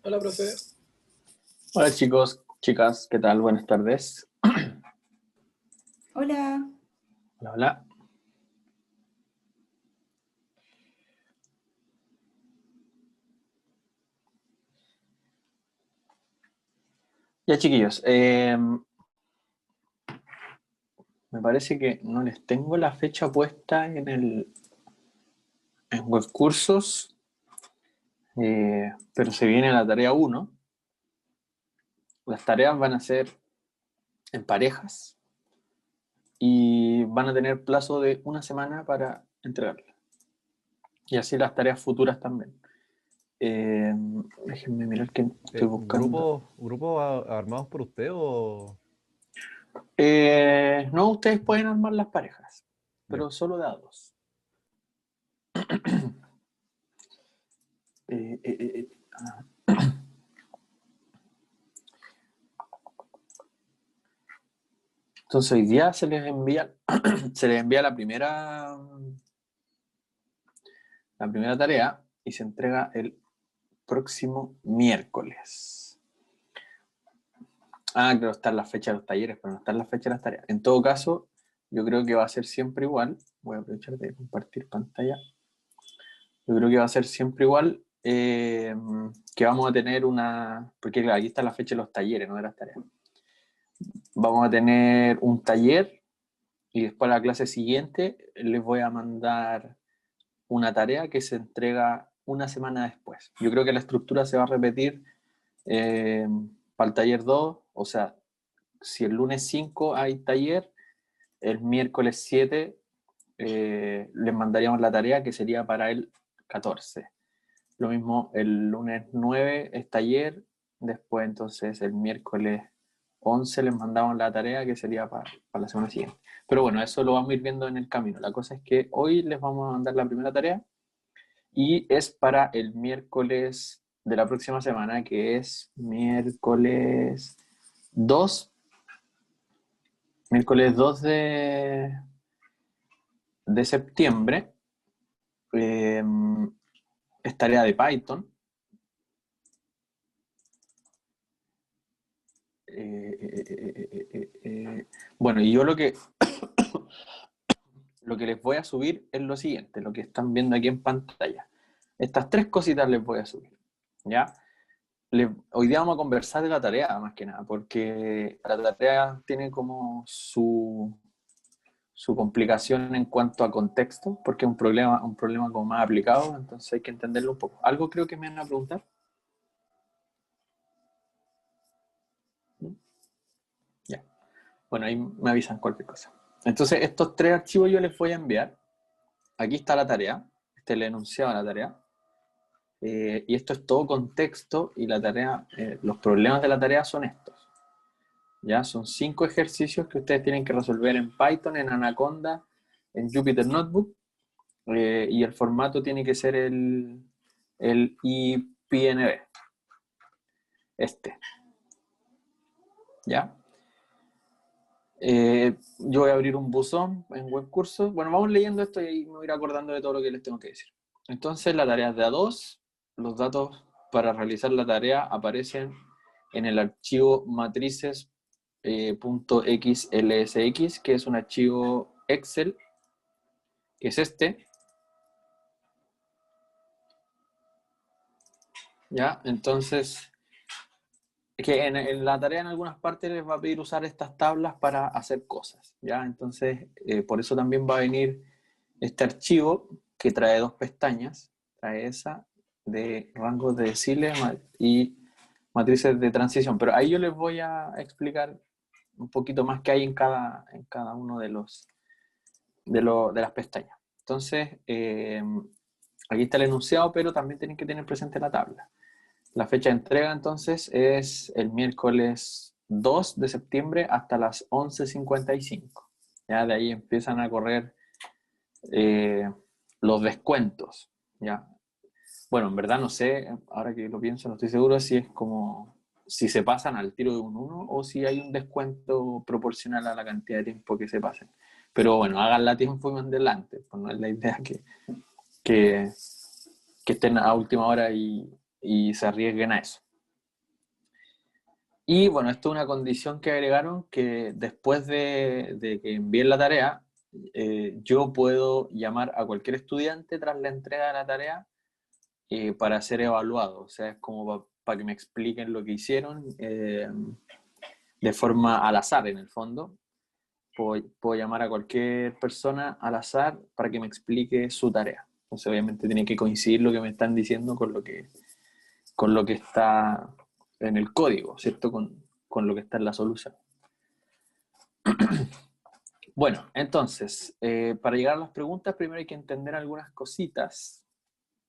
Hola, profe. Hola chicos, chicas, ¿qué tal? Buenas tardes. Hola, Hola, hola. Ya chiquillos, me parece que no les tengo la fecha puesta en webcursos, pero se viene la tarea uno. Las tareas van a ser en parejas y van a tener plazo de una semana para entregarlas. Y así las tareas futuras también. Eh, Déjenme mirar que estoy buscando. ¿Grupos armados por usted o...? No, ustedes pueden armar las parejas, Ya. pero solo de a dos. Eh, eh, eh, Entonces hoy día se les envía la primera tarea y se entrega el próximo miércoles. Ah, claro, está en la fecha de los talleres, pero no está en la fecha de las tareas. En todo caso, yo creo que va a ser siempre igual. Voy a aprovechar de compartir pantalla. Yo creo que va a ser siempre igual, que vamos a tener porque claro, aquí está la fecha de los talleres, no de las tareas. Vamos a tener un taller y después a la clase siguiente les voy a mandar una tarea que se entrega una semana después. Yo creo que la estructura se va a repetir para el taller 2, o sea, si el lunes 5 hay taller, el miércoles 7 les mandaríamos la tarea que sería para el 14. Lo mismo el lunes 9 es taller, después entonces el miércoles 11 les mandamos la tarea que sería para la semana siguiente. Pero bueno, eso lo vamos a ir viendo en el camino. La cosa es que hoy les vamos a mandar la primera tarea y es para el miércoles de la próxima semana, que es miércoles 2 de septiembre. Eh, es tarea de Python. Bueno, y yo lo que les voy a subir es lo siguiente, lo que están viendo aquí en pantalla. Estas tres cositas les voy a subir, ¿ya? Hoy día vamos a conversar de la tarea, más que nada, porque la tarea tiene como su complicación en cuanto a contexto, porque es un problema como más aplicado, entonces hay que entenderlo un poco. Algo creo que me van a preguntar. ¿No? Ya. Bueno, ahí me avisan cualquier cosa. Entonces, estos tres archivos yo les voy a enviar. Aquí está la tarea, este es el enunciado de la tarea. Y esto es todo contexto y la tarea, los problemas de la tarea son estos. ¿Ya? Son 5 ejercicios que ustedes tienen que resolver en Python, en Anaconda, en Jupyter Notebook, y el formato tiene que ser el IPNB, este, ¿ya? Yo voy a abrir un buzón en webcursos. Bueno, vamos leyendo esto y me voy a ir acordando de todo lo que les tengo que decir. Entonces, la tarea es de A2. Los datos para realizar la tarea aparecen en el archivo matrices.xlsx, que es un archivo Excel, que es este. ¿Ya? Entonces, que en la tarea en algunas partes les va a pedir usar estas tablas para hacer cosas, ¿ya? Entonces, por eso también va a venir este archivo que trae dos pestañas, trae esa de rangos de deciles y matrices de transición, pero ahí yo les voy a explicar un poquito más qué hay en cada uno de las pestañas. Entonces, aquí está el enunciado, pero también tienen que tener presente la tabla. La fecha de entrega entonces es el miércoles 2 de septiembre hasta las 11:55. Ya de ahí empiezan a correr eh, los descuentos. Ya. Bueno, en verdad no sé, ahora que lo pienso, no estoy seguro si es como si se pasan al tiro de un uno o si hay un descuento proporcional a la cantidad de tiempo que se pasen. Pero bueno, háganla a tiempo y más adelante, pues no es la idea que, que estén a última hora y se arriesguen a eso. Y bueno, esto es una condición que agregaron, que después de que envíen la tarea, yo puedo llamar a cualquier estudiante tras la entrega de la tarea para ser evaluado. O sea, es como para que me expliquen lo que hicieron de forma al azar, en el fondo. Puedo llamar a cualquier persona al azar para que me explique su tarea. Entonces, obviamente, tiene que coincidir lo que me están diciendo con lo que está en el código, ¿cierto? Con lo que está en la solución. Bueno, entonces, para llegar a las preguntas, primero hay que entender algunas cositas.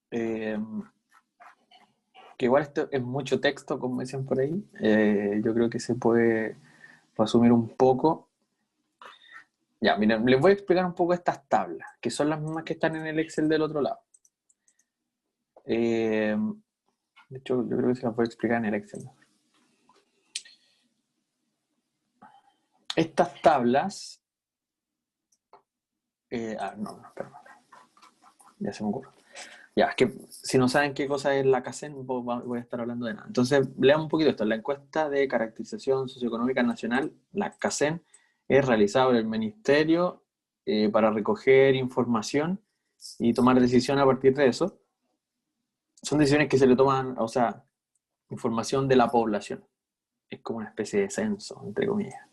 Que igual esto es mucho texto, como dicen por ahí. Yo creo que se puede resumir un poco. Ya, miren, les voy a explicar un poco estas tablas, que son las mismas que están en el Excel del otro lado. De hecho, yo creo que se las voy a explicar en el Excel. Estas tablas... perdón. Ya se me ocurre. Ya, es que si no saben qué cosa es la CACEN, voy a estar hablando de nada. Entonces, leamos un poquito esto. La encuesta de caracterización socioeconómica nacional, la CACEN, es realizada por el Ministerio para recoger información y tomar decisiones a partir de eso. Son decisiones que se le toman, o sea, información de la población. Es como una especie de censo, entre comillas.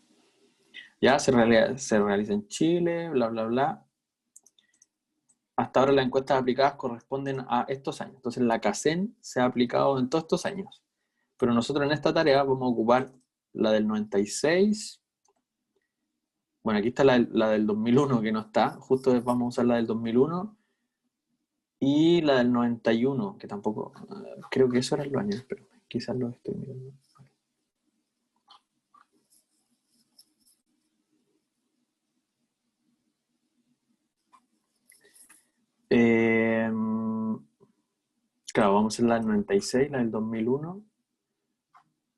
Ya se realiza en Chile, bla, bla, bla. Hasta ahora las encuestas aplicadas corresponden a estos años. Entonces la CACEN se ha aplicado en todos estos años. Pero nosotros en esta tarea vamos a ocupar la del 96. Bueno, aquí está la del 2001 que no está. Justo vamos a usar la del 2001. Y la del 91, que tampoco... creo que eso eran los años, pero quizás lo estoy mirando. Claro, vamos a hacer la del 96, la del 2001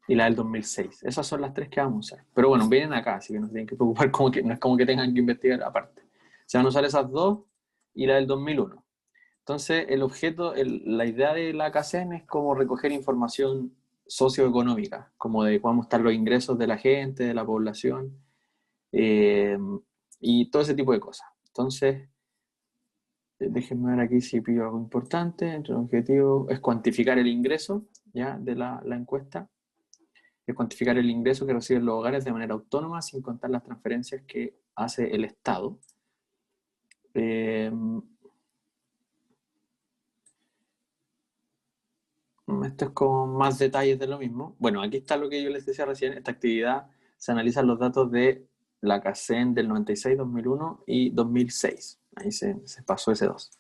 y la del 2006. Esas son las tres que vamos a usar. Pero bueno, vienen acá, así que no se tienen que preocupar, como que, no es como que tengan que investigar aparte. Se van a usar esas dos y la del 2001. Entonces, el objeto, la idea de la CACEN es como recoger información socioeconómica, como de cómo están los ingresos de la gente, de la población, y todo ese tipo de cosas. Entonces, déjenme ver aquí si pido algo importante. Entre los objetivos es cuantificar el ingreso ya de la encuesta. Es cuantificar el ingreso que reciben los hogares de manera autónoma, sin contar las transferencias que hace el Estado. Esto es con más detalles de lo mismo. Bueno, aquí está lo que yo les decía recién. Esta actividad se analizan los datos de la CACEN del 96, 2001 y 2006. Ahí se pasó ese 2.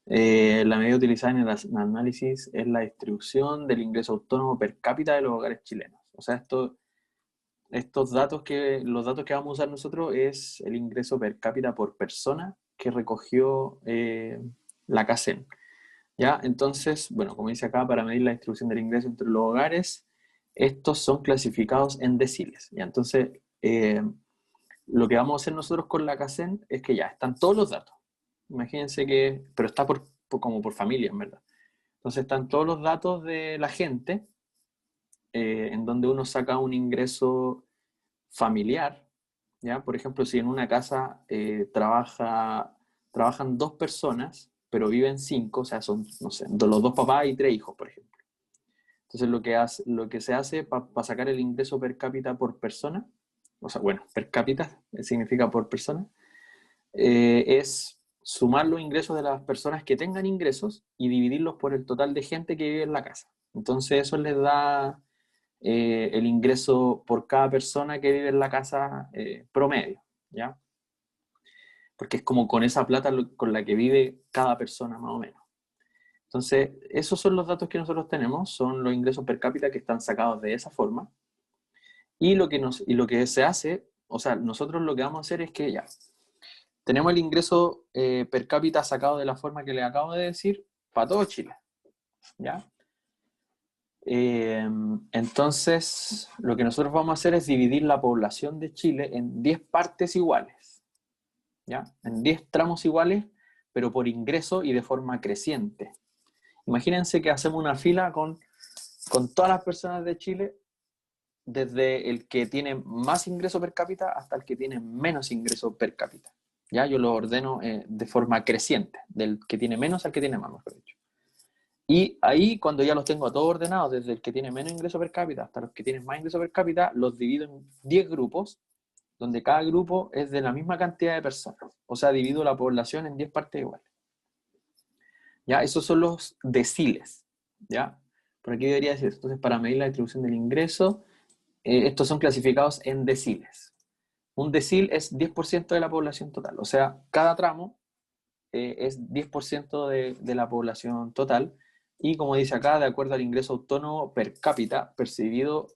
La medida utilizada en el análisis es la distribución del ingreso autónomo per cápita de los hogares chilenos. O sea, los datos que vamos a usar nosotros es el ingreso per cápita por persona que recogió la CACEN. ¿Ya? Entonces, bueno, como dice acá, para medir la distribución del ingreso entre los hogares, estos son clasificados en deciles. ¿Ya? Entonces, lo que vamos a hacer nosotros con la CACEN es que ya están todos los datos. Imagínense que, pero está como por familia, en verdad. Entonces están todos los datos de la gente, en donde uno saca un ingreso familiar, ¿ya? Por ejemplo, si en una casa trabajan dos personas, pero viven cinco, o sea, son, no sé, los dos papás y tres hijos, por ejemplo. Entonces lo que se hace para sacar el ingreso per cápita por persona, o sea, bueno, per cápita significa por persona, es sumar los ingresos de las personas que tengan ingresos y dividirlos por el total de gente que vive en la casa. Entonces eso les da el ingreso por cada persona que vive en la casa promedio, ¿ya? Porque es como con esa plata con la que vive cada persona más o menos. Entonces, esos son los datos que nosotros tenemos, son los ingresos per cápita que están sacados de esa forma. Y lo que se hace, o sea, nosotros lo que vamos a hacer es que ya, tenemos el ingreso per cápita sacado de la forma que les acabo de decir para todo Chile, ¿ya? Entonces, lo que nosotros vamos a hacer es dividir la población de Chile en 10 partes iguales, ¿ya? En 10 tramos iguales, pero por ingreso y de forma creciente. Imagínense que hacemos una fila con todas las personas de Chile desde el que tiene más ingreso per cápita hasta el que tiene menos ingreso per cápita. ¿Ya? Yo lo ordeno de forma creciente, del que tiene menos al que tiene más, mejor dicho. Y ahí, cuando ya los tengo a todos ordenados, desde el que tiene menos ingreso per cápita hasta los que tienen más ingreso per cápita, los divido en 10 grupos, donde cada grupo es de la misma cantidad de personas. O sea, divido la población en 10 partes iguales. ¿Ya? Esos son los deciles. ¿Ya? Por aquí debería decir, entonces, para medir la distribución del ingreso, estos son clasificados en deciles. Un decil es 10% de la población total. O sea, cada tramo es 10% de la población total. Y como dice acá, de acuerdo al ingreso autónomo per cápita percibido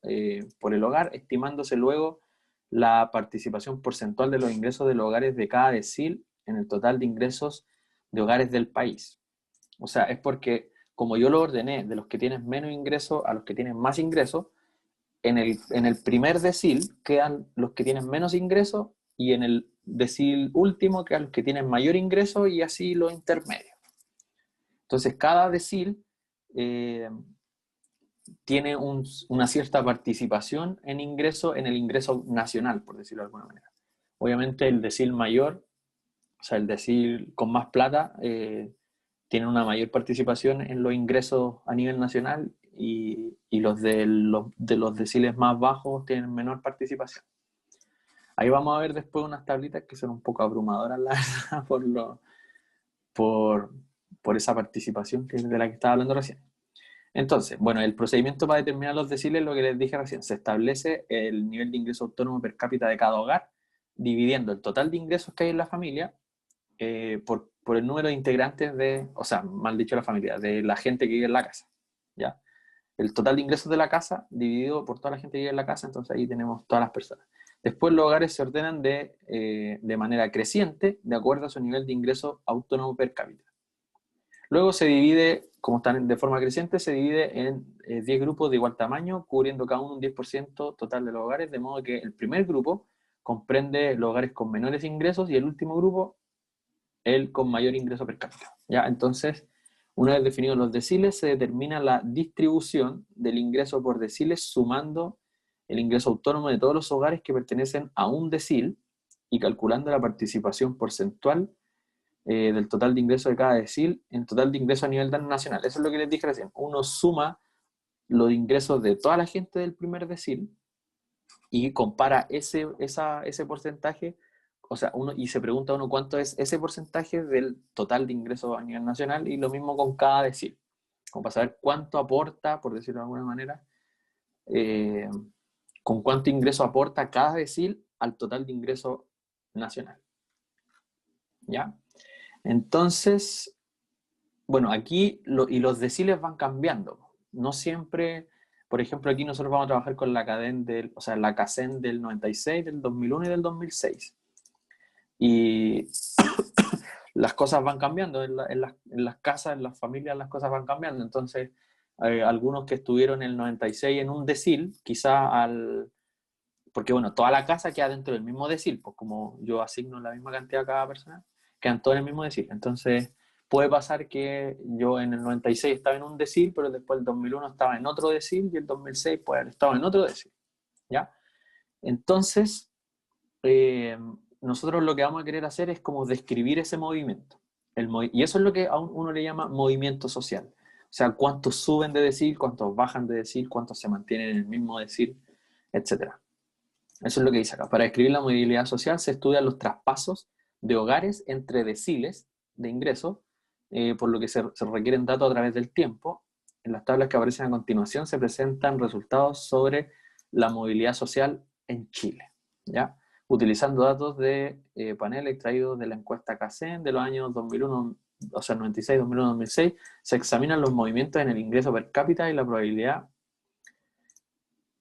por el hogar, estimándose luego la participación porcentual de los ingresos de los hogares de cada decil en el total de ingresos de hogares del país. O sea, es porque como yo lo ordené de los que tienen menos ingresos a los que tienen más ingresos, en el primer decil quedan los que tienen menos ingresos y en el decil último quedan los que tienen mayor ingreso y así los intermedios. Entonces, cada decil tiene una cierta participación en ingreso, en el ingreso nacional, por decirlo de alguna manera. Obviamente el decil mayor, o sea, el decil con más plata, tiene una mayor participación en los ingresos a nivel nacional y los de los deciles más bajos tienen menor participación. Ahí vamos a ver después unas tablitas que son un poco abrumadoras, la verdad, por, por esa participación de la que estaba hablando recién. Entonces, bueno, el procedimiento para determinar los deciles, lo que les dije recién, se establece el nivel de ingreso autónomo per cápita de cada hogar, dividiendo el total de ingresos que hay en la familia por el número de integrantes o sea, mal dicho la familia, de la gente que vive en la casa, ¿ya? El total de ingresos de la casa dividido por toda la gente que vive en la casa, entonces ahí tenemos todas las personas. Después los hogares se ordenan de manera creciente de acuerdo a su nivel de ingreso autónomo per cápita. Luego se divide, como están de forma creciente, se divide en 10 grupos de igual tamaño, cubriendo cada uno un 10% total de los hogares, de modo que el primer grupo comprende los hogares con menores ingresos y el último grupo, el con mayor ingreso per cápita. ¿Ya? Entonces, una vez definidos los deciles, se determina la distribución del ingreso por deciles sumando el ingreso autónomo de todos los hogares que pertenecen a un decil y calculando la participación porcentual del total de ingresos de cada decil en total de ingresos a nivel nacional. Eso es lo que les dije recién. Uno suma los ingresos de toda la gente del primer decil y compara ese porcentaje, o sea, y se pregunta uno cuánto es ese porcentaje del total de ingresos a nivel nacional y lo mismo con cada decil, como para saber cuánto aporta, por decirlo de alguna manera, con cuánto ingreso aporta cada decil al total de ingreso nacional. ¿Ya? Entonces, bueno, aquí los deciles van cambiando. No siempre, por ejemplo, aquí nosotros vamos a trabajar con la CADEN o sea, la CACEN del 96, del 2001 y del 2006. Y las cosas van cambiando en las casas, en las familias, las cosas van cambiando. Entonces, algunos que estuvieron en el 96 en un decil, quizá porque bueno, toda la casa queda dentro del mismo decil, pues como yo asigno la misma cantidad a cada persona, quedan todos en el mismo decil. Entonces, puede pasar que yo en el 96 estaba en un decil, pero después el 2001 estaba en otro decil y el 2006 puede haber estado en otro decil, ¿ya? Entonces, nosotros lo que vamos a querer hacer es como describir ese movimiento. Y eso es lo que a uno le llama movimiento social. O sea, cuántos suben de decil, cuántos bajan de decil, cuántos se mantienen en el mismo decil, etc. Eso es lo que dice acá. Para describir la movilidad social se estudian los traspasos de hogares entre deciles de ingresos, por lo que se requieren datos a través del tiempo. En las tablas que aparecen a continuación se presentan resultados sobre la movilidad social en Chile, ¿ya? Utilizando datos de panel extraídos de la encuesta CACEN de los años 2001, o sea, 96, 2001, 2006, se examinan los movimientos en el ingreso per cápita y la probabilidad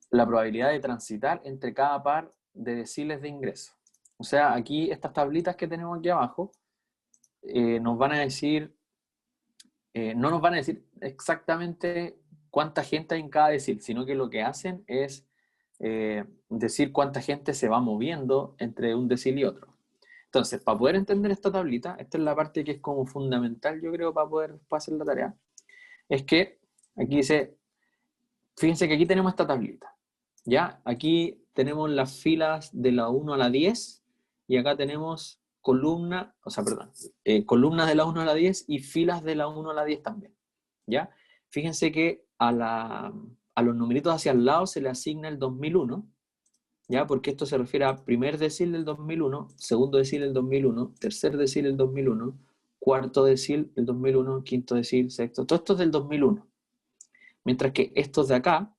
de transitar entre cada par de deciles de ingreso. O sea, aquí estas tablitas que tenemos aquí abajo nos van a decir, no nos van a decir exactamente cuánta gente hay en cada decil, sino que lo que hacen es decir cuánta gente se va moviendo entre un decil y otro. Entonces, para poder entender esta tablita, esta es la parte que es como fundamental, yo creo, para poder hacer la tarea, es que aquí dice, fíjense que aquí tenemos esta tablita. ¿Ya? Aquí tenemos las filas de la 1 a la 10 y acá tenemos columnas, o sea, perdón, columnas de la 1 a la 10 y filas de la 1 a la 10 también. ¿Ya? Fíjense que a los numeritos hacia el lado se le asigna el 2001, ¿ya? Porque esto se refiere a primer decil del 2001, segundo decil del 2001, tercer decil del 2001, cuarto decil del 2001, quinto decil, sexto, todo esto es del 2001. Mientras que estos de acá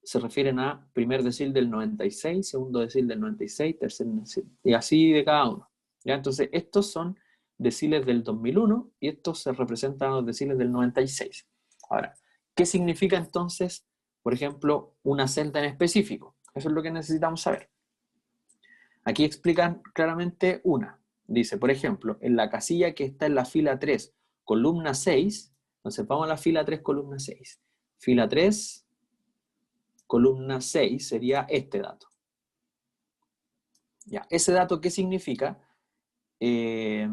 se refieren a primer decil del 96, segundo decil del 96, tercer decil, y así de cada uno. ¿Ya? Entonces, estos son deciles del 2001 y estos se representan los deciles del 96. Ahora, ¿qué significa entonces, por ejemplo, una celda en específico? Eso es lo que necesitamos saber. Aquí explican claramente una. Dice, por ejemplo, en la casilla que está en la fila 3, columna 6, entonces vamos a la fila 3, columna 6. Fila 3, columna 6 sería este dato. Ya, ese dato, ¿qué significa? Es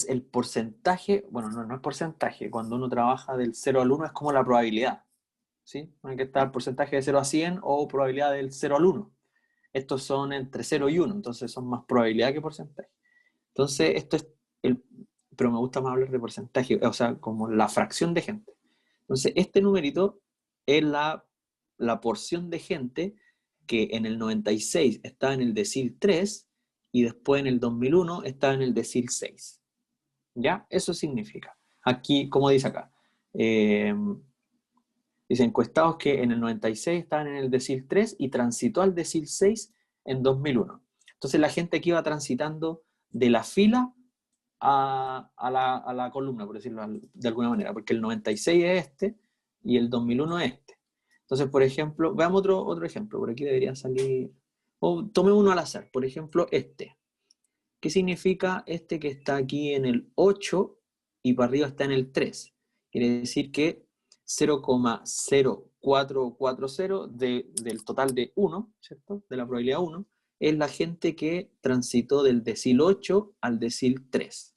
el porcentaje, bueno, no es porcentaje, cuando uno trabaja del 0 al 1 es como la probabilidad, ¿sí? Aquí está el porcentaje de 0 a 100 o probabilidad del 0 al 1. Estos son entre 0 y 1, entonces son más probabilidad que porcentaje. Entonces, esto es pero me gusta más hablar de porcentaje, o sea, como la fracción de gente. Entonces, este numerito es la porción de gente que en el 96 estaba en el decil 3 y después en el 2001 estaba en el decil 6. ¿Ya? Eso significa. Aquí, como dice acá, dice encuestados que en el 96 estaban en el decil 3 y transitó al decil 6 en 2001. Entonces la gente que iba transitando de la fila a la columna, por decirlo de alguna manera, porque el 96 es este y el 2001 es este. Entonces, por ejemplo, veamos otro ejemplo, por aquí debería salir, o tome uno al azar, por ejemplo, este. ¿Qué significa este que está aquí en el 8 y para arriba está en el 3? Quiere decir que 0,0440 del total de 1, ¿cierto? De la probabilidad 1, es la gente que transitó del decil 8 al decil 3,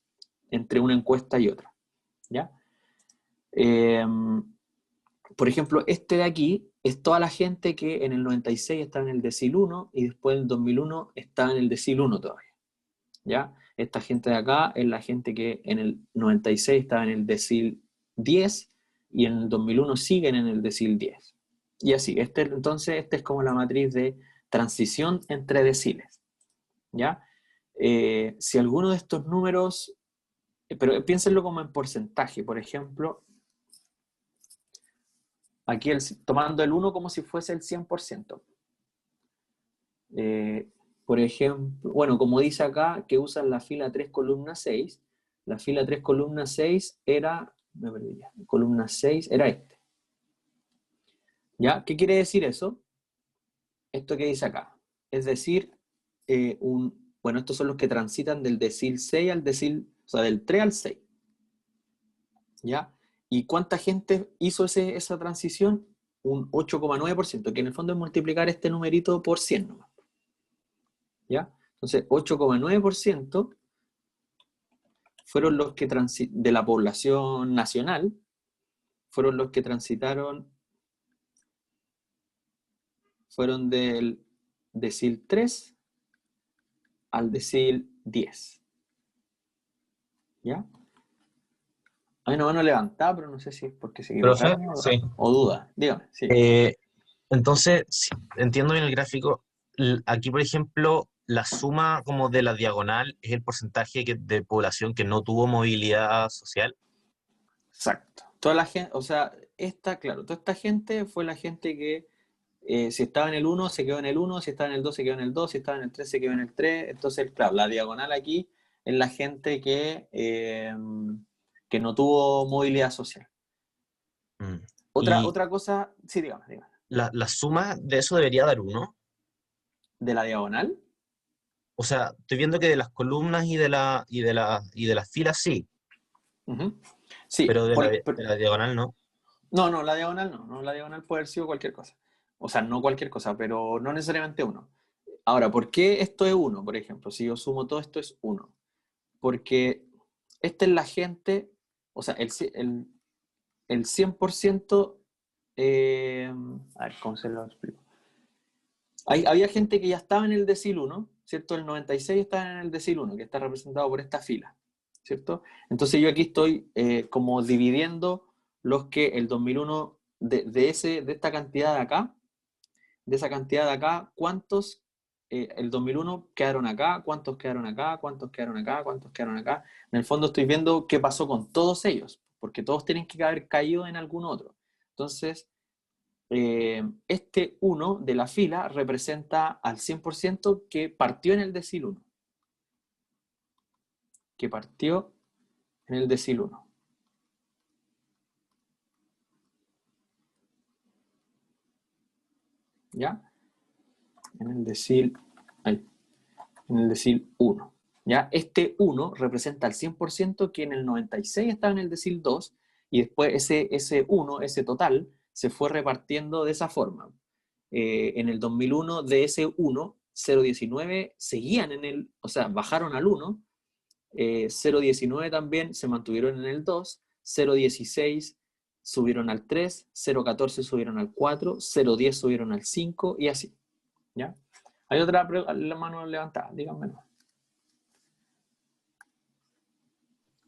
entre una encuesta y otra. ¿Ya? Por ejemplo, este de aquí es toda la gente que en el 96 estaba en el decil 1 y después en el 2001 estaba en el decil 1 todavía. ¿Ya? Esta gente de acá es la gente que en el 96 estaba en el decil 10 y en el 2001 siguen en el decil 10. Y así, entonces esta es como la matriz de transición entre deciles. ¿Ya? Si alguno de estos números, pero piénsenlo como en porcentaje, por ejemplo, aquí tomando el 1 como si fuese el 100%. Por ejemplo, bueno, como dice acá, que usan la fila 3, columna 6, la fila 3, columna 6 era, me perdí ya, columna 6 era este. ¿Ya? ¿Qué quiere decir eso? Esto que dice acá. Es decir, bueno, estos son los que transitan del decil 6 al decil, o sea, del 3 al 6. ¿Ya? ¿Y cuánta gente hizo esa transición? Un 8,9%, que en el fondo es multiplicar este numerito por 100 nomás. ¿Ya? Entonces, 8,9% fueron los que de la población nacional, fueron los que transitaron, fueron del decil 3 al decil 10. ¿Ya? Hay una mano levantada, pero no sé si es porque se Profe, equivocaron sí. o duda. Dígame, sí. Entonces, si entiendo bien el gráfico. Aquí, por ejemplo, la suma como de la diagonal es el porcentaje de población que no tuvo movilidad social. Exacto. Toda la gente, o sea, claro, toda esta gente fue la gente que si estaba en el 1 se quedó en el 1, si estaba en el 2 se quedó en el 2, si estaba en el 3 se quedó en el 3. Entonces, claro, la diagonal aquí es la gente que no tuvo movilidad social. Mm. Y Otra cosa, sí, dígame. la suma de eso debería dar uno. ¿De la diagonal? O sea, estoy viendo que de las columnas y de las filas sí, Uh-huh. Sí, pero de la diagonal no. no, la diagonal no, la diagonal puede haber sido cualquier cosa. O sea, no cualquier cosa, pero no necesariamente uno. Ahora, ¿por qué esto es uno, por ejemplo? Si yo sumo todo esto es uno. Porque esta es la gente, o sea, el 100%, a ver, ¿cómo se lo explico? Había gente que ya estaba en el decil 1, ¿cierto? El 96 estaba en el decil 1, que está representado por esta fila, ¿cierto? Entonces yo aquí estoy como dividiendo los que el 2001, de esta cantidad de acá, de esa cantidad de acá, ¿cuántos el 2001 quedaron acá? ¿Cuántos quedaron acá? ¿Cuántos quedaron acá? ¿Cuántos quedaron acá? En el fondo estoy viendo qué pasó con todos ellos, porque todos tienen que haber caído en algún otro. Entonces, este 1 de la fila representa al 100% que partió en el decil 1. Que partió en el decil 1. ¿Ya? En el decil, ahí, en el decil 1. ¿Ya? Este 1 representa al 100% que en el 96 estaba en el decil 2 y después ese 1, ese total, se fue repartiendo de esa forma. En el 2001 de ese 1, 0,19 seguían en el, o sea, bajaron al 1, 0,19 también se mantuvieron en el 2, 0,16 subieron al 3, 0,14 subieron al 4, 0,10 subieron al 5 y así. ¿Ya? Hay otra la mano levantada, díganme.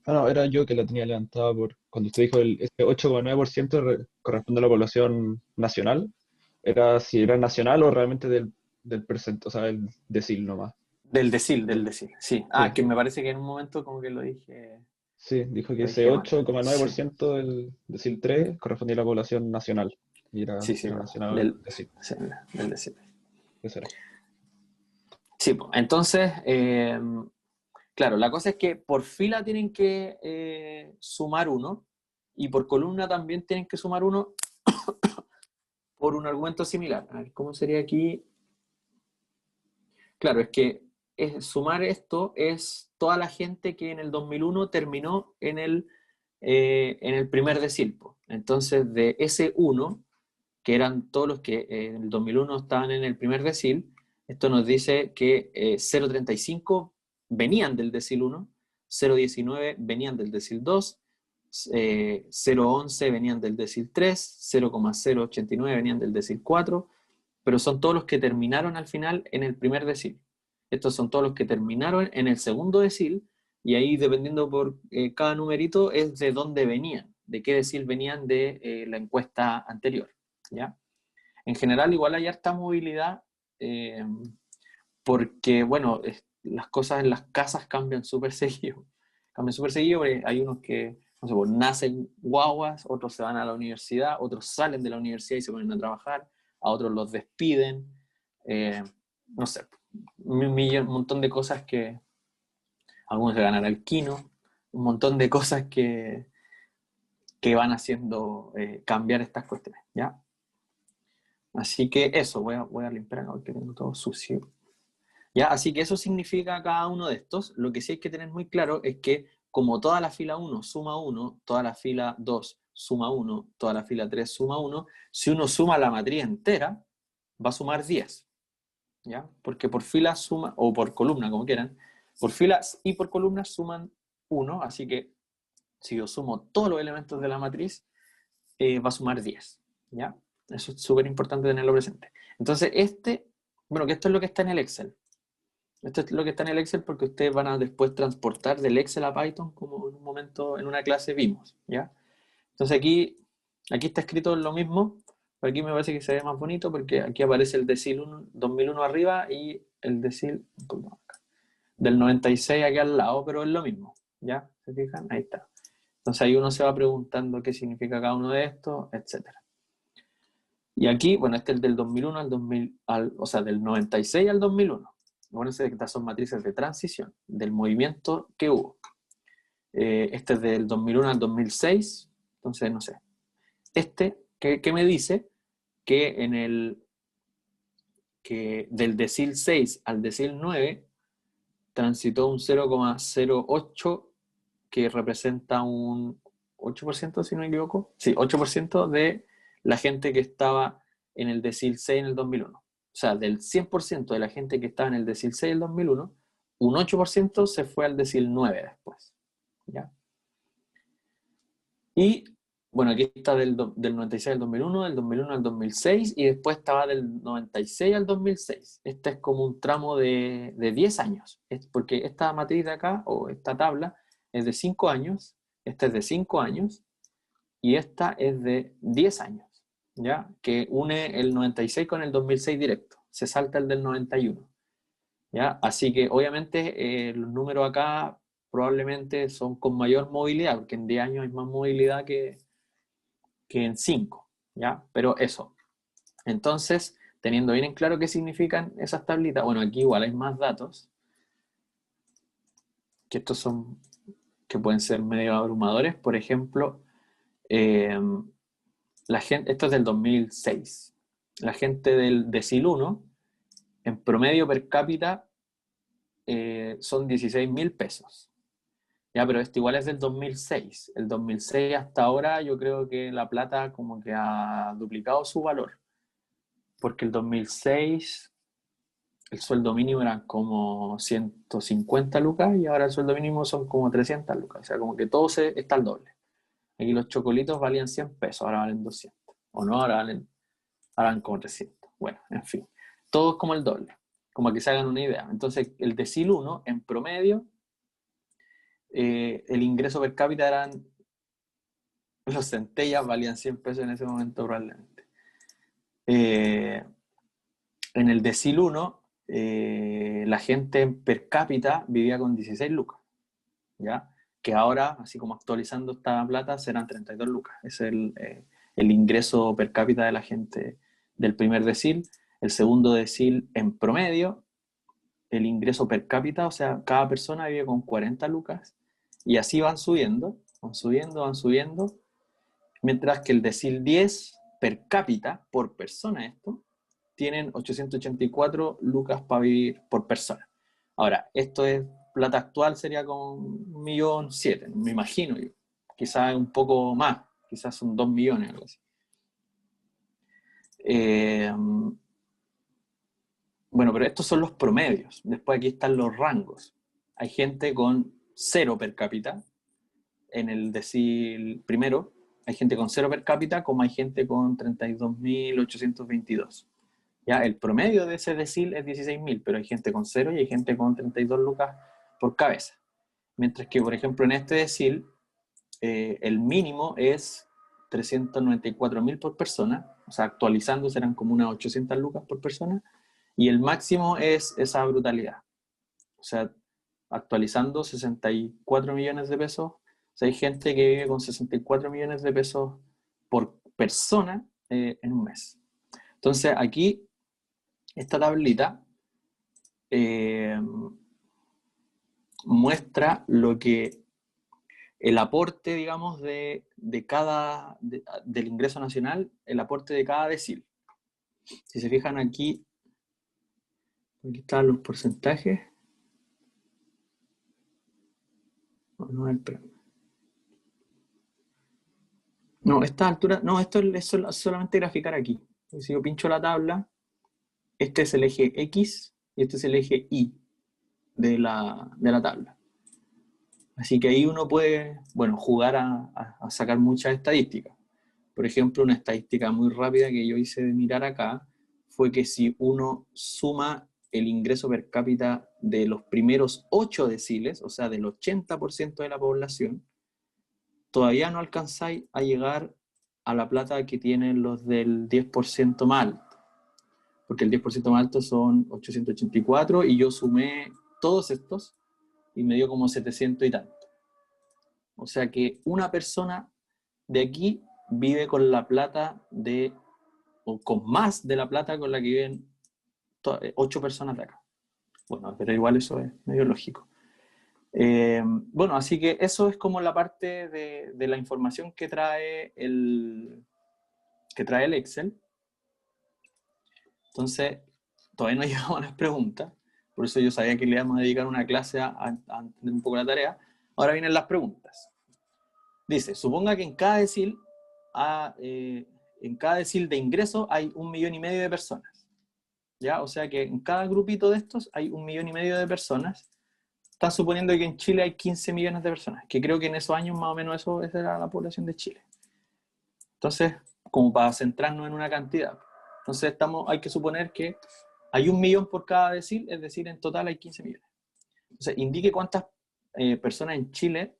Ah, no, era yo que la tenía levantada por cuando usted dijo ese 8,9% corresponde a la población nacional. Era si era nacional o realmente del presente, o sea, el decil nomás. Del decil, sí. Ah, Sí, que me parece que en un momento como que lo dije sí, dijo que ese mal. 8,9% del decil 3 correspondía a la población nacional. Y Sí, sí, era nacional del, el decil. sí, del decil. Eso era. Sí, pues, entonces, claro, la cosa es que por fila tienen que sumar 1 y por columna también tienen que sumar 1 por un argumento similar. A ver, ¿cómo sería aquí? Claro, es que sumar esto es toda la gente que en el 2001 terminó en el primer decil. Entonces, de ese 1, que eran todos los que en el 2001 estaban en el primer decil, esto nos dice que 0,35 venían del decil 1, 0,19 venían del decil 2, 0,11 venían del decil 3, 0,089 venían del decil 4, pero son todos los que terminaron al final en el primer decil. Estos son todos los que terminaron en el segundo decil, y ahí dependiendo por cada numerito es de dónde venían, de qué decil venían de la encuesta anterior. ¿Ya? En general igual hay harta movilidad porque, bueno, las cosas en las casas cambian súper seguido. Cambian súper seguido porque hay unos que, no sé, pues, nacen guaguas, otros se van a la universidad, otros salen de la universidad y se ponen a trabajar, a otros los despiden, no sé, un montón de cosas que, algunos se ganan al quino, un montón de cosas que van haciendo cambiar estas cuestiones, ¿ya? Así que eso, voy a limpiar acá porque tengo todo sucio. ¿Ya? Así que eso significa cada uno de estos. Lo que sí hay que tener muy claro es que como toda la fila 1 suma 1, toda la fila 2 suma 1, toda la fila 3 suma 1, si uno suma la matriz entera, va a sumar 10. ¿Ya? Porque por fila suma, o por columna, como quieran, por filas y por columnas suman 1, así que si yo sumo todos los elementos de la matriz, va a sumar 10. ¿Ya? Eso es súper importante tenerlo presente. Entonces, bueno, que esto es lo que está en el Excel. Esto es lo que está en el Excel porque ustedes van a después transportar del Excel a Python, como en un momento en una clase vimos, ¿ya? Entonces aquí está escrito lo mismo, pero aquí me parece que se ve más bonito porque aquí aparece el decil 2001 arriba y el decil del 96 aquí al lado, pero es lo mismo, ¿ya? ¿Se fijan? Ahí está. Entonces ahí uno se va preguntando qué significa cada uno de estos, etc. Y aquí, bueno, este es el del 2001 al 2000, o sea, del 96 al 2001. Acuérdense que estas son matrices de transición, del movimiento que hubo. Este es del 2001 al 2006, entonces no sé. ¿Qué me dice? Que del decil 6 al decil 9 transitó un 0,08 que representa un 8%, si no me equivoco. Sí, 8% de la gente que estaba en el decil 6 en el 2001. O sea, del 100% de la gente que estaba en el decil 6 en el 2001, un 8% se fue al decil 9 después. ¿Ya? Y bueno, aquí está del 96 al 2001, del 2001 al 2006, y después estaba del 96 al 2006. Este es como un tramo de 10 años, porque esta matriz de acá, o esta tabla, es de 5 años, esta es de 5 años, y esta es de 10 años, ¿ya? Que une el 96 con el 2006 directo, se salta el del 91, ¿ya? Así que obviamente los números acá probablemente son con mayor movilidad, porque en 10 años hay más movilidad que en 5, ¿ya? Pero eso. Entonces, teniendo bien en claro qué significan esas tablitas, bueno, aquí igual hay más datos, que estos son, que pueden ser medio abrumadores. Por ejemplo, la gente, esto es del 2006, la gente del decil 1, en promedio per cápita, son 16.000 pesos. Ya, pero esto igual es del 2006. El 2006 hasta ahora yo creo que la plata como que ha duplicado su valor. Porque el 2006 el sueldo mínimo eran como 150 lucas y ahora el sueldo mínimo son como 300 lucas. O sea, como que todo está al doble. Aquí los chocolitos valían 100 pesos, ahora valen 200. O no, ahora valen como 300. Bueno, en fin. Todo es como el doble. Como que se hagan una idea. Entonces, el decil 1 en promedio, el ingreso per cápita eran, los centellas valían 100 pesos en ese momento probablemente. En el decil 1, la gente per cápita vivía con 16 lucas, ¿ya? Que ahora, así como actualizando esta plata, serán 32 lucas. Ese es el ingreso per cápita de la gente del primer decil. El segundo decil en promedio, el ingreso per cápita, o sea, cada persona vive con 40 lucas. Y así van subiendo, mientras que el decil 10 per cápita, por persona esto, tienen 884 lucas para vivir por persona. Ahora, esto es plata actual, sería con 1.700.000, me imagino yo. Quizás un poco más, quizás son 2 millones, algo así. Bueno, pero estos son los promedios. Después aquí están los rangos. Hay gente con 0 per cápita en el decil primero. Hay gente con 0 per cápita, como hay gente con 32.822. ¿Ya? El promedio de ese decil es 16.000, pero hay gente con 0 y hay gente con 32 lucas por cabeza. Mientras que, por ejemplo, en este decil, el mínimo es 394.000 por persona, o sea, actualizando serán como unas 800 lucas por persona, y el máximo es esa brutalidad. O sea, actualizando 64 millones de pesos, o sea, hay gente que vive con 64 millones de pesos por persona en un mes. Entonces, aquí, esta tablita muestra lo que el aporte, digamos, del ingreso nacional, el aporte de cada decil. Si se fijan aquí están los porcentajes. No, esta altura, no, esto es solamente graficar aquí. Si yo pincho la tabla, este es el eje X y este es el eje Y de la tabla. Así que ahí uno puede, bueno, jugar a sacar muchas estadísticas. Por ejemplo, una estadística muy rápida que yo hice de mirar acá fue que si uno suma el ingreso per cápita de los primeros 8 deciles, o sea, del 80% de la población, todavía no alcanzáis a llegar a la plata que tienen los del 10% más alto. Porque el 10% más alto son 884 y yo sumé todos estos y me dio como 700 y tanto. O sea que una persona de aquí vive con la plata o con más de la plata con la que viven 8 personas de acá. Bueno, pero igual eso es medio lógico. Bueno, así que eso es como la parte de la información que trae el Excel. Entonces, todavía no llegamos a las preguntas, por eso yo sabía que le íbamos a dedicar una clase a entender un poco la tarea. Ahora vienen las preguntas. Dice, suponga que en cada decil de ingreso hay 1,5 millones de personas. ¿Ya? O sea que en cada grupito de estos hay 1,5 millones de personas. Están suponiendo que en Chile hay 15 millones de personas, que creo que en esos años más o menos esa era la población de Chile. Entonces, como para centrarnos en una cantidad. Entonces hay que suponer que hay 1 millón por cada decil, es decir, en total hay 15 millones. Entonces, indique cuántas personas en Chile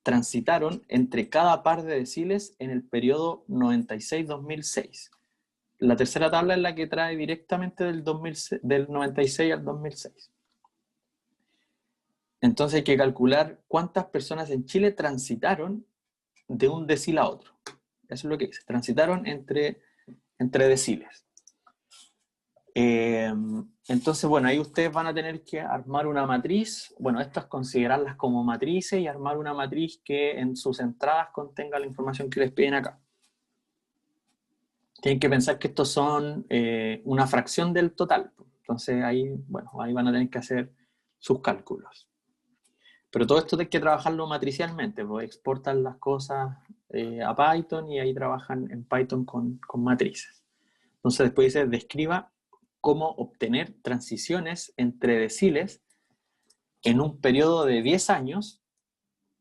transitaron entre cada par de deciles en el periodo 96-2006. La tercera tabla es la que trae directamente del 96 al 2006. Entonces hay que calcular cuántas personas en Chile transitaron de un decil a otro. Eso es lo que dice. Transitaron entre deciles. Entonces, bueno, ahí ustedes van a tener que armar una matriz. Bueno, estas considerarlas como matrices y armar una matriz que en sus entradas contenga la información que les piden acá. Tienen que pensar que estos son una fracción del total. Entonces ahí, bueno, ahí van a tener que hacer sus cálculos. Pero todo esto hay que trabajarlo matricialmente, pues exportan las cosas a Python y ahí trabajan en Python con matrices. Entonces después dice, describa cómo obtener transiciones entre deciles en un periodo de 10 años,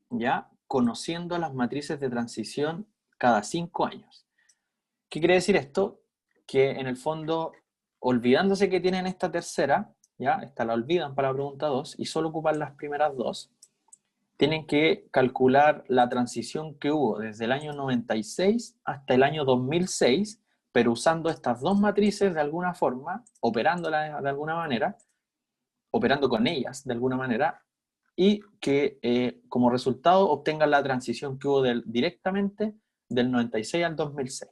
ya conociendo las matrices de transición cada 5 años. ¿Qué quiere decir esto? Que en el fondo, olvidándose que tienen esta tercera, ya, esta la olvidan para la pregunta 2 y solo ocupan las primeras 2, tienen que calcular la transición que hubo desde el año 96 hasta el año 2006, pero usando estas 2 matrices de alguna forma, operándolas de alguna manera, operando con ellas de alguna manera, y que como resultado obtengan la transición que hubo directamente del 96 al 2006.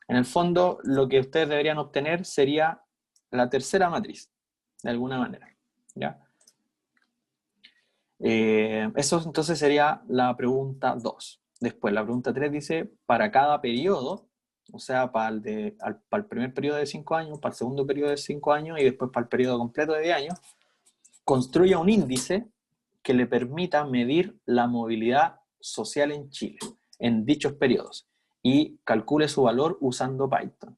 En el fondo, lo que ustedes deberían obtener sería la tercera matriz, de alguna manera, ¿ya? Eso entonces sería la pregunta 2. Después, la pregunta 3 dice, para cada periodo, o sea, para el primer periodo de 5 años, para el segundo periodo de 5 años y después para el periodo completo de 10 años, construya un índice que le permita medir la movilidad social en Chile en dichos periodos y calcule su valor usando Python.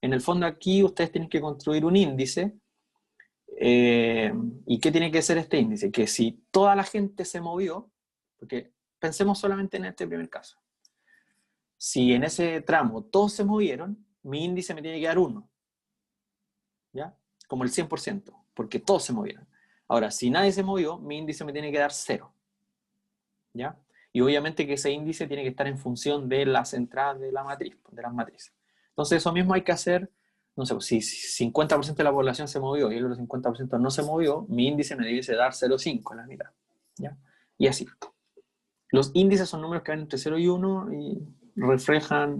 En el fondo aquí ustedes tienen que construir un índice. ¿Y qué tiene que ser este índice? Que si toda la gente se movió, porque pensemos solamente en este primer caso, si en ese tramo todos se movieron, mi índice me tiene que dar 1, ¿ya? Como el 100%, porque todos se movieron. Ahora, si nadie se movió, mi índice me tiene que dar 0, ¿ya? Y obviamente que ese índice tiene que estar en función de las entradas de la matriz, de las matrices. Entonces eso mismo hay que hacer. No sé, si 50% de la población se movió y el otro 50% no se movió, mi índice me debiese dar 0,5 en la mitad, ¿ya? Y así. Los índices son números que van entre 0 y 1 y reflejan,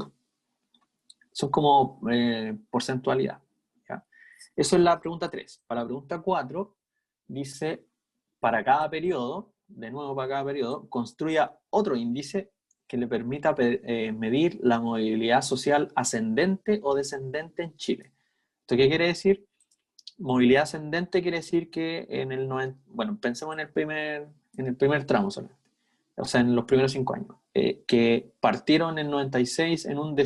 son como porcentualidad, ¿ya? Eso es la pregunta 3. Para la pregunta 4, dice, para cada periodo, de nuevo para cada periodo, construya otro índice que le permita medir la movilidad social ascendente o descendente en Chile. ¿Esto qué quiere decir? Movilidad ascendente quiere decir que pensemos en el primer tramo solamente, o sea, en los primeros 5 años, que partieron en 96 en un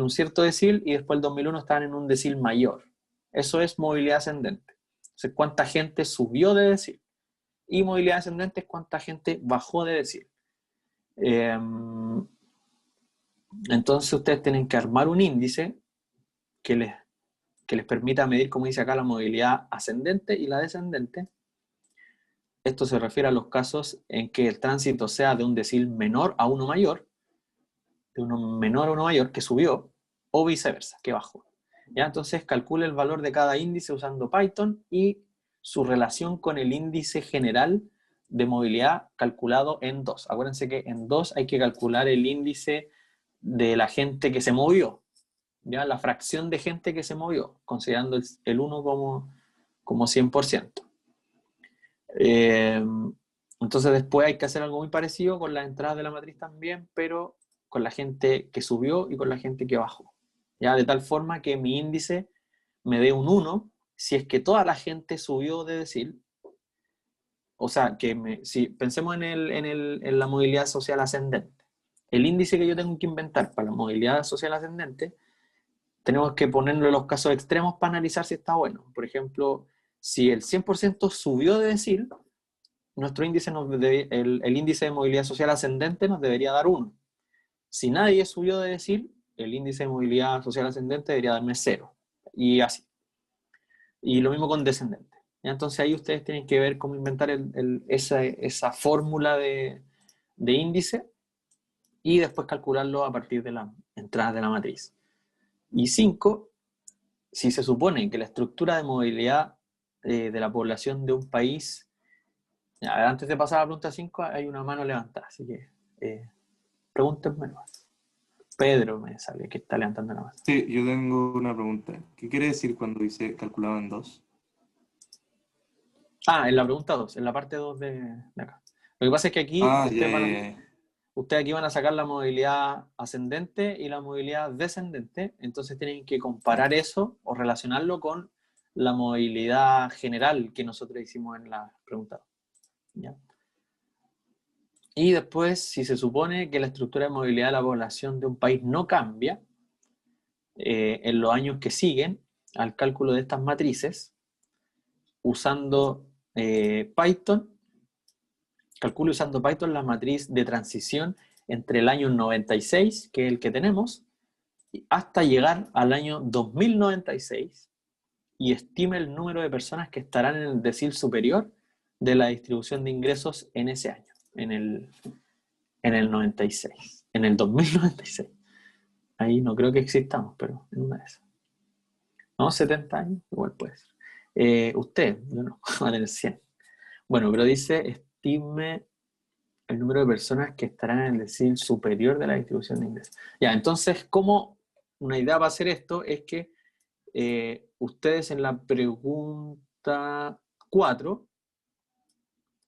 cierto decil y después el 2001 estaban en un decil mayor. Eso es movilidad ascendente. Entonces, ¿cuánta gente subió de decil? Y movilidad ascendente es cuánta gente bajó de decil. Entonces ustedes tienen que armar un índice que les permita medir, como dice acá, la movilidad ascendente y la descendente. Esto se refiere a los casos en que el tránsito sea de un decil menor a uno mayor, de uno menor a uno mayor que subió, o viceversa, que bajó. ¿Ya? Entonces calcule el valor de cada índice usando Python y su relación con el índice general de movilidad calculado en 2. Acuérdense que en 2 hay que calcular el índice de la gente que se movió, ¿ya? La fracción de gente que se movió, considerando el 1 como 100%. Entonces después hay que hacer algo muy parecido con las entradas de la matriz también, pero con la gente que subió y con la gente que bajó, ¿ya? De tal forma que mi índice me dé un 1 si es que toda la gente subió de decil. O sea, si pensemos en la movilidad social ascendente. El índice que yo tengo que inventar para la movilidad social ascendente, tenemos que ponerlo en los casos extremos para analizar si está bueno. Por ejemplo, si el 100% subió de decil, nuestro índice el índice de movilidad social ascendente nos debería dar 1. Si nadie subió de decil, el índice de movilidad social ascendente debería darme 0. Y así. Y lo mismo con descendente. ¿Ya? Entonces ahí ustedes tienen que ver cómo inventar esa fórmula de índice y después calcularlo a partir de las entradas de la matriz. Y 5, si se supone que la estructura de movilidad de la población de un país... Ya, antes de pasar a la pregunta 5, hay una mano levantada, así que pregúntenme más. Pedro me sale que está levantando la mano. Sí, yo tengo una pregunta. ¿Qué quiere decir cuando dice calculado en 2? Ah, en la pregunta 2, en la parte 2 de acá. Lo que pasa es que aquí ustedes aquí van a sacar la movilidad ascendente y la movilidad descendente, entonces tienen que comparar eso o relacionarlo con la movilidad general que nosotros hicimos en la pregunta 2. ¿Ya? Y después, si se supone que la estructura de movilidad de la población de un país no cambia en los años que siguen al cálculo de estas matrices, usando Python, calculo usando Python la matriz de transición entre el año 96, que es el que tenemos, hasta llegar al año 2096 y estime el número de personas que estarán en el decil superior de la distribución de ingresos en ese año, en el 96, en el 2096. Ahí no creo que existamos, pero en una de esas. ¿No? 70 años, igual puede ser. Usted, yo no, va a tener 100. Bueno, pero dice, estime el número de personas que estarán en el decil superior de la distribución de ingresos. Ya, entonces, ¿cómo una idea para hacer esto? Es que ustedes en la pregunta 4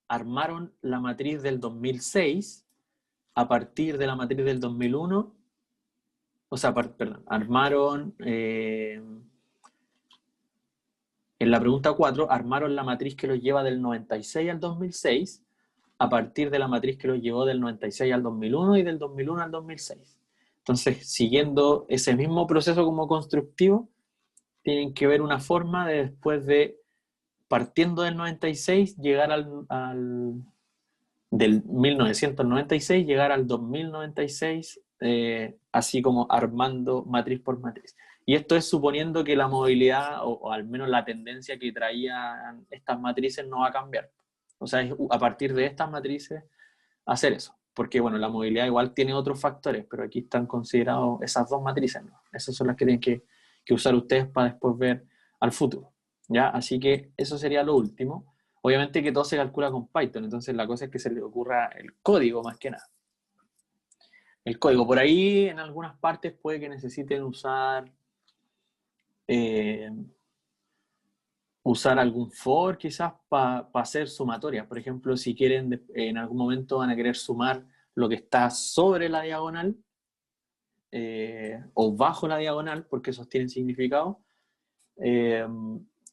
armaron la matriz del 2006 a partir de la matriz del 2001, o sea, perdón, armaron, en la pregunta 4, armaron la matriz que los lleva del 96 al 2006 a partir de la matriz que los llevó del 96 al 2001 y del 2001 al 2006. Entonces, siguiendo ese mismo proceso como constructivo, tienen que ver una forma de después de, partiendo del 96, llegar del 1996, llegar al 2096, así como armando matriz por matriz. Y esto es suponiendo que la movilidad, o al menos la tendencia que traían estas matrices, no va a cambiar. O sea, es a partir de estas matrices hacer eso. Porque, bueno, la movilidad igual tiene otros factores, pero aquí están considerados esas dos matrices, ¿no? Esas son las que tienen que usar ustedes para después ver al futuro, ¿ya? Así que eso sería lo último. Obviamente que todo se calcula con Python, entonces la cosa es que se le ocurra el código más que nada. El código. Por ahí, en algunas partes, puede que necesiten usar algún for quizás para hacer sumatorias. Por ejemplo, si quieren, en algún momento van a querer sumar lo que está sobre la diagonal o bajo la diagonal, porque esos tienen significado.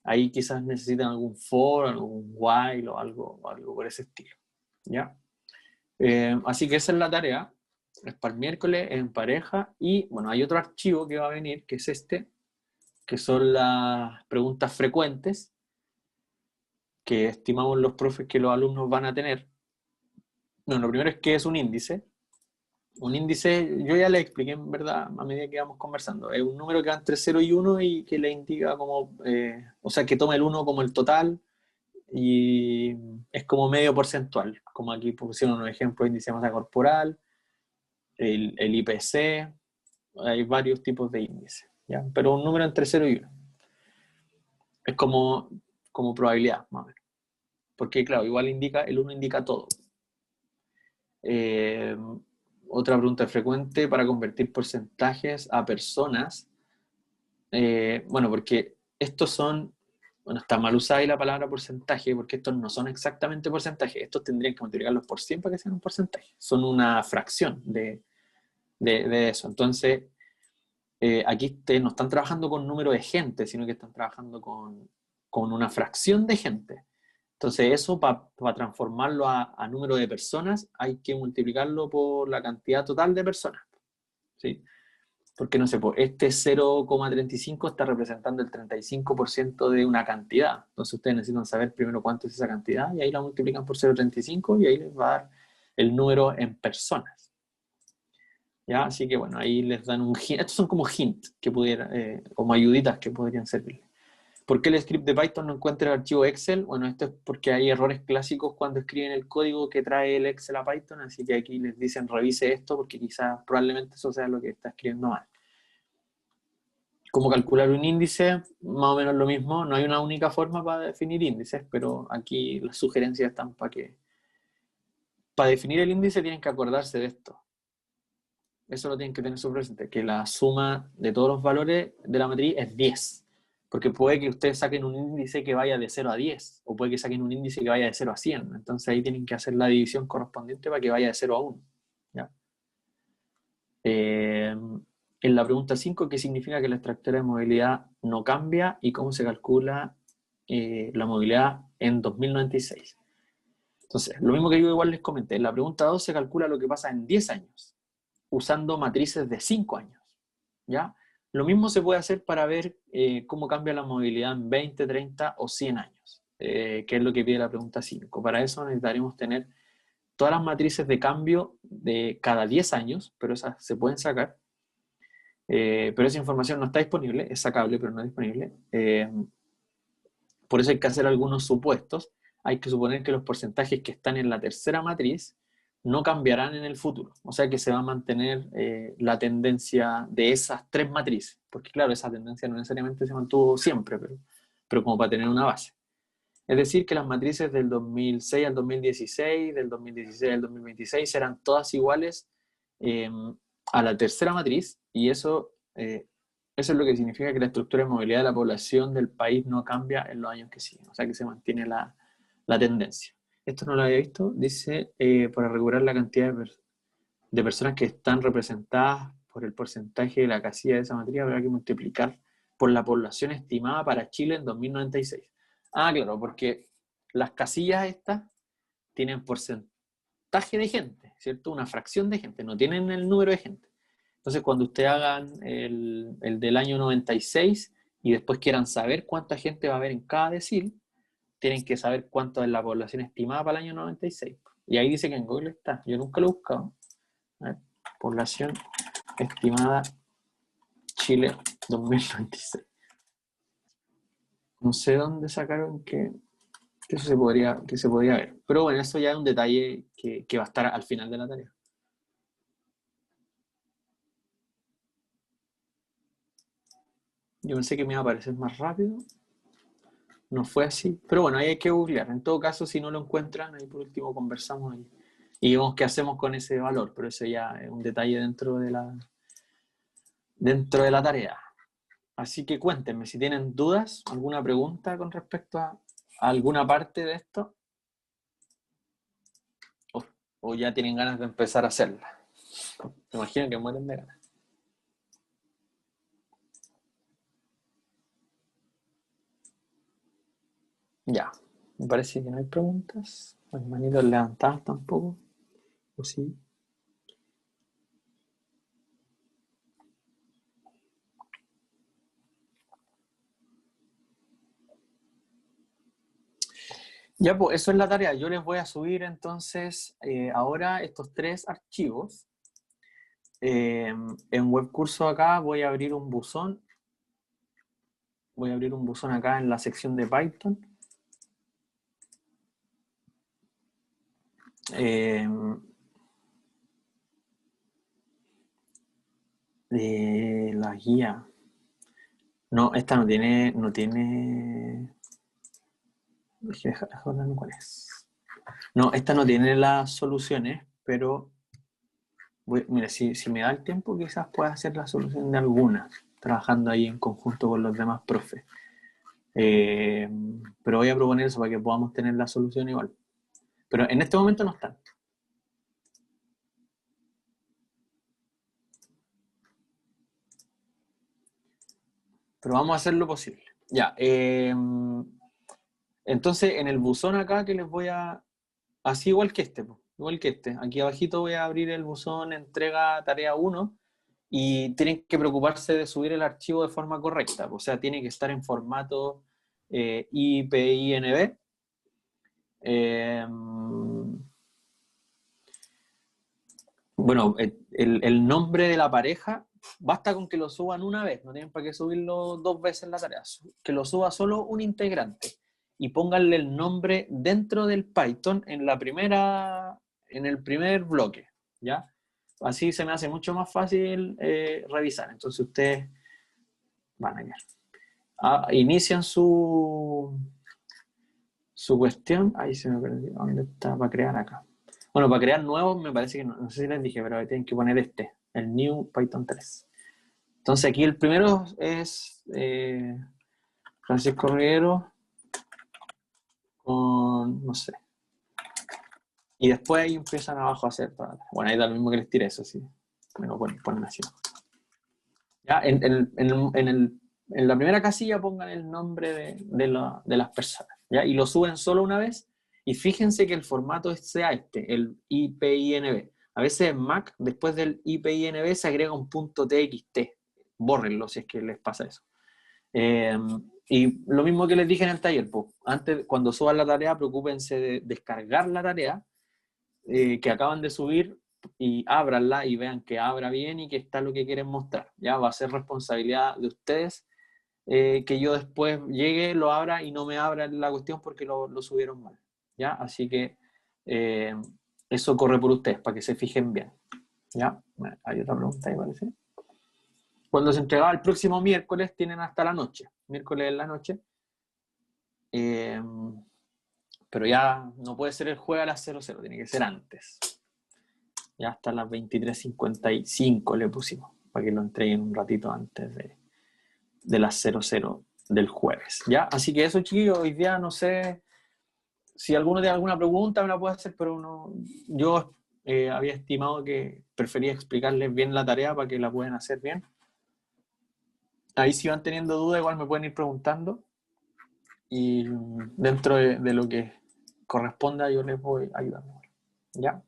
Ahí quizás necesitan algún for, algún while o algo por ese estilo. ¿Ya? Así que esa es la tarea. Es para el miércoles en pareja. Y bueno, hay otro archivo que va a venir, que es este, que son las preguntas frecuentes que estimamos los profes que los alumnos van a tener. Bueno, lo primero es que es un índice. Un índice, yo ya le expliqué en verdad a medida que íbamos conversando. Es un número que va entre 0 y 1 y que le indica como, o sea, que toma el 1 como el total y es como medio porcentual. Como aquí pusieron unos ejemplos, índice de masa corporal, el IPC, hay varios tipos de índices, ¿ya? Pero un número entre 0 y 1. Es como probabilidad, más o menos. Porque claro, igual indica, el 1 indica todo. Otra pregunta frecuente para convertir porcentajes a personas. Bueno, porque estos son, bueno, está mal usada ahí la palabra porcentaje, porque estos no son exactamente porcentajes. Estos tendrían que multiplicarlos por 100 para que sean un porcentaje. Son una fracción de eso. Entonces, aquí no están trabajando con número de gente, sino que están trabajando con una fracción de gente. Entonces eso, para transformarlo a número de personas, hay que multiplicarlo por la cantidad total de personas, ¿sí? Porque, no sé, pues este 0,35 está representando el 35% de una cantidad. Entonces ustedes necesitan saber primero cuánto es esa cantidad, y ahí la multiplican por 0,35 y ahí les va a dar el número en personas. ¿Ya? Así que bueno, ahí les dan un hint. Estos son como hint que pudiera, como ayuditas que podrían servir. ¿Por qué el script de Python no encuentra el archivo Excel? Bueno, esto es porque hay errores clásicos cuando escriben el código que trae el Excel a Python, así que aquí les dicen revise esto porque quizás probablemente eso sea lo que está escribiendo mal. ¿Cómo calcular un índice? Más o menos lo mismo. No hay una única forma para definir índices, pero aquí las sugerencias están para que... Para definir el índice tienen que acordarse de esto. Eso lo tienen que tener súper presente, que la suma de todos los valores de la matriz es 10. Porque puede que ustedes saquen un índice que vaya de 0 a 10, o puede que saquen un índice que vaya de 0 a 100. Entonces ahí tienen que hacer la división correspondiente para que vaya de 0 a 1. ¿Ya? En la pregunta 5, ¿qué significa que la estructura de movilidad no cambia y cómo se calcula la movilidad en 2096? Entonces, lo mismo que yo igual les comenté, en la pregunta 2 se calcula lo que pasa en 10 años, usando matrices de 5 años. ¿Ya? Lo mismo se puede hacer para ver cómo cambia la movilidad en 20, 30 o 100 años, que es lo que pide la pregunta 5. Para eso necesitaremos tener todas las matrices de cambio de cada 10 años, pero esas se pueden sacar. Pero esa información no está disponible, es sacable, pero no disponible. Por eso hay que hacer algunos supuestos. Hay que suponer que los porcentajes que están en la tercera matriz no cambiarán en el futuro. O sea que se va a mantener la tendencia de esas tres matrices. Porque claro, esa tendencia no necesariamente se mantuvo siempre, pero como para tener una base. Es decir, que las matrices del 2006 al 2016, del 2016 al 2026 serán todas iguales a la tercera matriz, y eso es lo que significa que la estructura de movilidad de la población del país no cambia en los años que siguen, o sea que se mantiene la tendencia. Esto no lo había visto, dice, para regular la cantidad de personas que están representadas por el porcentaje de la casilla de esa matriz, habrá que multiplicar por la población estimada para Chile en 2096. Ah, claro, porque las casillas estas tienen porcentaje de gente, ¿cierto? Una fracción de gente, no tienen el número de gente. Entonces, cuando ustedes hagan el del año 96 y después quieran saber cuánta gente va a haber en cada decil, tienen que saber cuánto es la población estimada para el año 96. Y ahí dice que en Google está. Yo nunca lo he buscado. A ver, población estimada Chile 2096. No sé dónde sacaron que eso se podría ver. Pero bueno, eso ya es un detalle que va a estar al final de la tarea. Yo pensé que me iba a aparecer más rápido. No fue así. Pero bueno, ahí hay que googlear. En todo caso, si no lo encuentran, ahí por último conversamos y vemos qué hacemos con ese valor. Pero eso ya es un detalle dentro de la tarea. Así que cuéntenme si tienen dudas, alguna pregunta con respecto a alguna parte de esto. O ya tienen ganas de empezar a hacerla. Me imagino que mueren de ganas. Ya, me parece que no hay preguntas. Las manitos levantadas tampoco. ¿O sí? Ya, pues eso es la tarea. Yo les voy a subir entonces ahora estos 3 archivos. En Webcurso acá voy a abrir un buzón. Voy a abrir un buzón acá en la sección de Python. La guía. No, esta no tiene. Déjame cuál es. No, esta no tiene las soluciones, pero mira, si me da el tiempo, quizás pueda hacer la solución de algunas, trabajando ahí en conjunto con los demás profes. Pero voy a proponer eso para que podamos tener la solución igual. Pero en este momento no están. Pero vamos a hacer lo posible. Ya. Entonces, en el buzón acá que les voy a... Así igual que este. Aquí abajito voy a abrir el buzón entrega tarea 1 y tienen que preocuparse de subir el archivo de forma correcta. O sea, tiene que estar en formato IPINB. Bueno, el nombre de la pareja, basta con que lo suban una vez, no tienen para qué subirlo 2 veces en la tarea, que lo suba solo un integrante y pónganle el nombre dentro del Python en el primer bloque, ¿ya? Así se me hace mucho más fácil revisar. Entonces ustedes van a ver. Inician su cuestión. Ahí se me perdió. ¿Dónde está? Para crear acá. Bueno, para crear nuevos me parece que no sé si les dije, pero tienen que poner el New Python 3. Entonces aquí el primero es Francisco Rivero con, no sé. Y después ahí empiezan abajo a hacer. Bueno, ahí da lo mismo que les tiré, eso sí. Me lo ponen así. Ya, en la primera casilla pongan el nombre de las personas, ¿ya? Y lo suben solo una vez. Y fíjense que el formato sea el IPINB. A veces en Mac, después del IPINB se agrega un punto .txt. Bórrenlo si es que les pasa eso. Y lo mismo que les dije en el taller, pues, antes, cuando suban la tarea, preocúpense de descargar la tarea que acaban de subir y ábranla y vean que abra bien y que está lo que quieren mostrar. Ya va a ser responsabilidad de ustedes que yo después llegue, lo abra y no me abra la cuestión porque lo subieron mal. ¿Ya? Así que eso corre por ustedes, para que se fijen bien. ¿Ya? Bueno, hay otra pregunta ahí, parece. Cuando se entregaba el próximo miércoles, tienen hasta la noche. Miércoles en la noche. Pero ya no puede ser el jueves a las 00, tiene que ser antes. Ya hasta las 23:55 le pusimos, para que lo entreguen un ratito antes de las 00 del jueves. ¿Ya? Así que eso, chiquillos, hoy día no sé si alguno tiene alguna pregunta, me la puede hacer, pero yo había estimado que prefería explicarles bien la tarea para que la puedan hacer bien. Ahí si van teniendo dudas, igual me pueden ir preguntando. Y dentro de lo que corresponda, yo les voy ayudando. ¿Ya?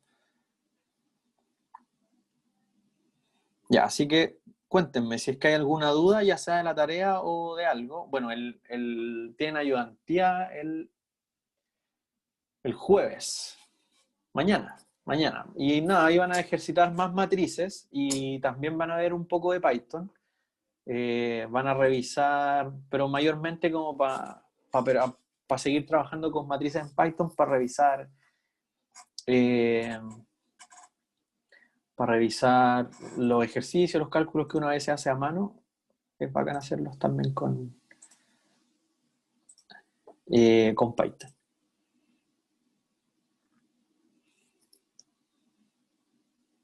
Ya, así que cuéntenme si es que hay alguna duda, ya sea de la tarea o de algo. Bueno, tienen ayudantía el jueves, mañana. Y nada, ahí van a ejercitar más matrices y también van a ver un poco de Python. Van a revisar, pero mayormente como para seguir trabajando con matrices en Python, para revisar los ejercicios, los cálculos que uno a veces hace a mano. Es bacán hacerlos también con Python.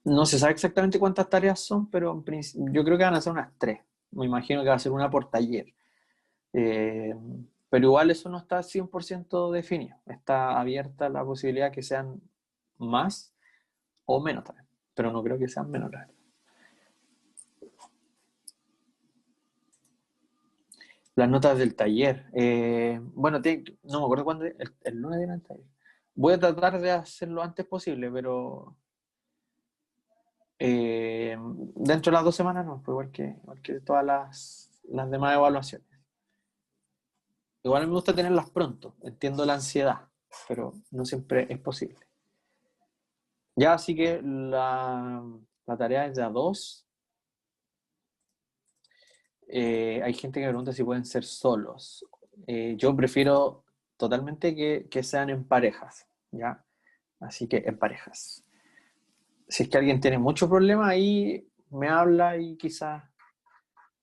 No se sabe exactamente cuántas tareas son, pero yo creo que van a ser unas 3. Me imagino que va a ser una por taller. Pero igual eso no está 100% definido. Está abierta la posibilidad que sean más o menos también. Pero no creo que sean menos, la verdad. Las notas del taller. Bueno, no me acuerdo cuándo. El lunes viene el taller. Voy a tratar de hacerlo lo antes posible, pero dentro de las 2 semanas no, pues igual que todas las demás evaluaciones. Igual me gusta tenerlas pronto, entiendo la ansiedad, pero no siempre es posible. Ya, así que la tarea es de a 2. Hay gente que me pregunta si pueden ser solos. Yo prefiero totalmente que sean en parejas, ¿ya? Así que en parejas. Si es que alguien tiene mucho problema, ahí me habla y quizás,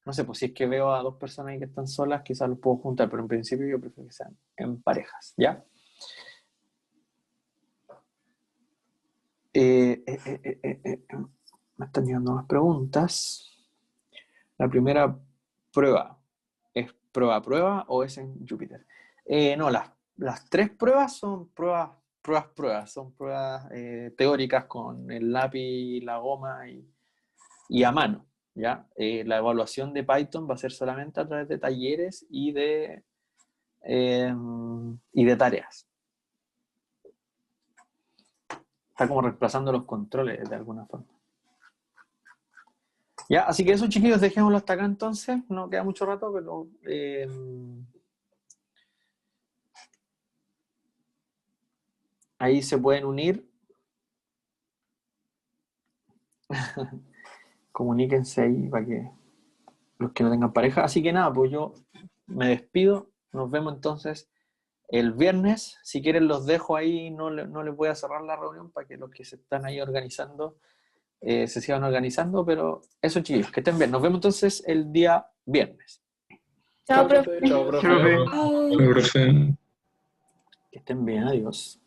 no sé, pues si es que veo a 2 personas ahí que están solas, quizás los puedo juntar, pero en principio yo prefiero que sean en parejas, ¿ya? Me están llegando más preguntas. La primera prueba, ¿es prueba o es en Jupyter? No, las 3 pruebas son pruebas, son pruebas teóricas con el lápiz, la goma y a mano, ¿ya? La evaluación de Python va a ser solamente a través de talleres y de tareas. Está como reemplazando los controles de alguna forma. Ya, así que eso, chiquillos, dejémoslo hasta acá entonces. No queda mucho rato, pero ahí se pueden unir Comuníquense ahí para que los que no tengan pareja. Así que nada, pues yo me despido. Nos vemos entonces el viernes. Si quieren los dejo ahí, no les voy a cerrar la reunión para que los que se están ahí organizando se sigan organizando, pero eso, chicos, que estén bien. Nos vemos entonces el día viernes. Chao, profe. Chao, profe. Chao, profe. Chao. Chao, profe. Que estén bien, adiós.